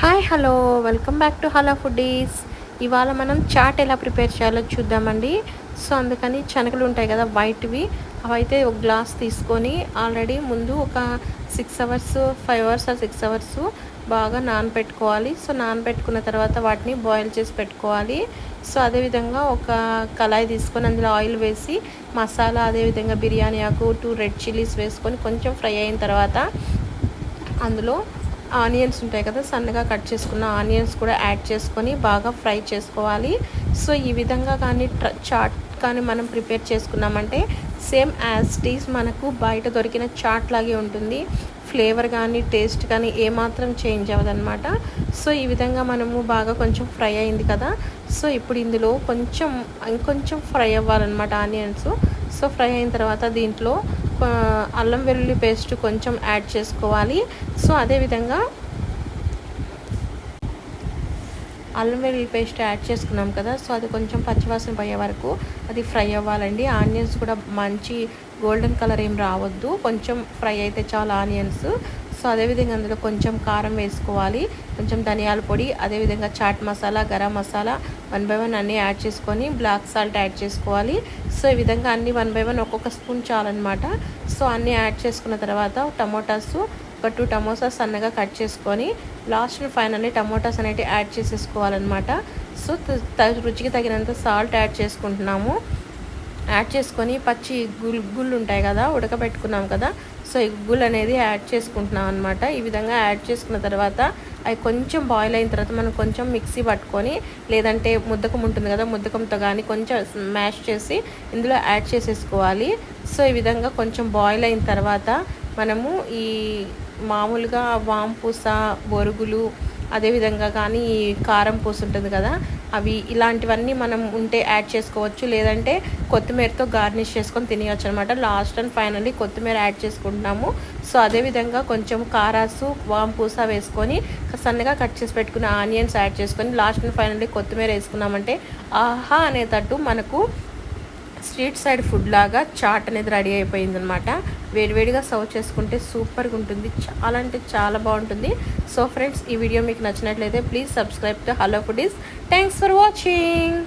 Hi hello welcome back to hello foodies. ఇవాళ మనం chat ఎలా ప్రిపేర్ చేయాలో చూద్దామండి. సో అందుకని శనగలు ఉంటాయి కదా వైట్వి, అవైతే ఒక గ్లాస్ తీసుకొని ఆల్రెడీ ముందు ఒక 6 అవర్స్ 5 అవర్స్ ఆర్ 6 అవర్స్ బాగా నానబెట్టుకోవాలి. సో నానబెట్టుకున్న తర్వాత వాటిని బాయిల్ చేసి పెట్టుకోవాలి. సో అదేవిధంగా ఒక కళాయి తీసుకొని అందులో ఆయిల్ వేసి మసాలా, అదేవిధంగా బిర్యానీ ఆకు, 2 రెడ్ చిల్లీస్ వేసుకొని కొంచెం ఫ్రై అయిన తర్వాత అందులో ఆనియన్స్ ఉంటాయి కదా, సన్నగా కట్ చేసుకున్న ఆనియన్స్ కూడా యాడ్ చేసుకొని బాగా ఫ్రై చేసుకోవాలి. సో ఈ విధంగా కానీ చాట్ కానీ మనం ప్రిపేర్ చేసుకున్నామంటే సేమ్ యాజ్ టీస్ మనకు బయట దొరికిన చాట్ లాగే ఉంటుంది. ఫ్లేవర్ కానీ టేస్ట్ కానీ ఏమాత్రం చేంజ్ అవ్వదన్నమాట. సో ఈ విధంగా మనము బాగా కొంచెం ఫ్రై అయింది కదా, సో ఇప్పుడు ఇందులో ఇంకొంచెం ఫ్రై అవ్వాలన్నమాట ఆనియన్స్. సో ఫ్రై అయిన తర్వాత దీంట్లో అల్లం వెల్లుల్లి పేస్ట్ కొంచెం యాడ్ చేసుకోవాలి. సో అదేవిధంగా అల్లం వెల్లుల్లి పేస్ట్ యాడ్ చేసుకున్నాం కదా, సో అది కొంచెం పచ్చివాసన పోయే వరకు అది ఫ్రై అవ్వాలండి. ఆనియన్స్ కూడా మంచి గోల్డెన్ కలర్ ఏం రావద్దు, కొంచెం ఫ్రై అయితే చాలా ఆనియన్స్. సో అదేవిధంగా అందులో కొంచెం కారం వేసుకోవాలి, కొంచెం ధనియాల పొడి, అదేవిధంగా చాట్ మసాలా, గరం మసాలా 1 by 1 అన్నీ యాడ్ చేసుకొని బ్లాక్ సాల్ట్ యాడ్ చేసుకోవాలి. సో ఈ విధంగా అన్నీ 1 by 1 ఒక్కొక్క స్పూన్ చాలన్నమాట. సో అన్నీ యాడ్ చేసుకున్న తర్వాత టమోటాస్ ఒక 2 టమోటాస్ సన్నగా కట్ చేసుకొని లాస్ట్ ఫైనల్లీ టమోటాస్ అనేవి యాడ్ చేసేసుకోవాలన్నమాట. సో రుచికి తగినంత సాల్ట్ యాడ్ చేసుకుంటున్నాము. యాడ్ చేసుకొని పచ్చి గుళ్ళు ఉంటాయి కదా, ఉడకబెట్టుకున్నాం కదా, సో ఈ గుళ్ళు అనేది యాడ్ చేసుకుంటున్నాం అనమాట. ఈ విధంగా యాడ్ చేసుకున్న తర్వాత అవి కొంచెం బాయిల్ అయిన తర్వాత మనం కొంచెం మిక్సీ పట్టుకొని, లేదంటే ముద్దకం ఉంటుంది కదా, ముద్దకంతో కానీ కొంచెం మ్యాష్ చేసి ఇందులో యాడ్ చేసేసుకోవాలి. సో ఈ విధంగా కొంచెం బాయిల్ అయిన తర్వాత మనము ఈ మామూలుగా వాంపూస, బొరుగులు, అదేవిధంగా కానీ ఈ కారం పూస ఉంటుంది కదా, అవి ఇలాంటివన్నీ మనం ఉంటే యాడ్ చేసుకోవచ్చు, లేదంటే కొత్తిమీరతో గార్నిష్ చేసుకొని తినేయచ్చు అనమాట. లాస్ట్ అండ్ ఫైనల్లీ కొత్తిమీర యాడ్ చేసుకుంటున్నాము. సో అదేవిధంగా కొంచెం కారాసు, వాంపూస వేసుకొని సన్నగా కట్ చేసి పెట్టుకున్న ఆనియన్స్ యాడ్ చేసుకొని లాస్ట్ అండ్ ఫైనల్లీ కొత్తిమీర వేసుకున్నామంటే ఆహా అనేటట్టు మనకు స్ట్రీట్ సైడ్ ఫుడ్ లాగా చాట్ అనేది రెడీ అయిపోయిందనమాట. వేడివేడిగా సర్వ్ చేసుకుంటే సూపర్గా ఉంటుంది, చాలా అంటే చాలా బాగుంటుంది. సో ఫ్రెండ్స్, ఈ వీడియో మీకు నచ్చినట్లయితే please subscribe to hello foodies. Thanks for watching.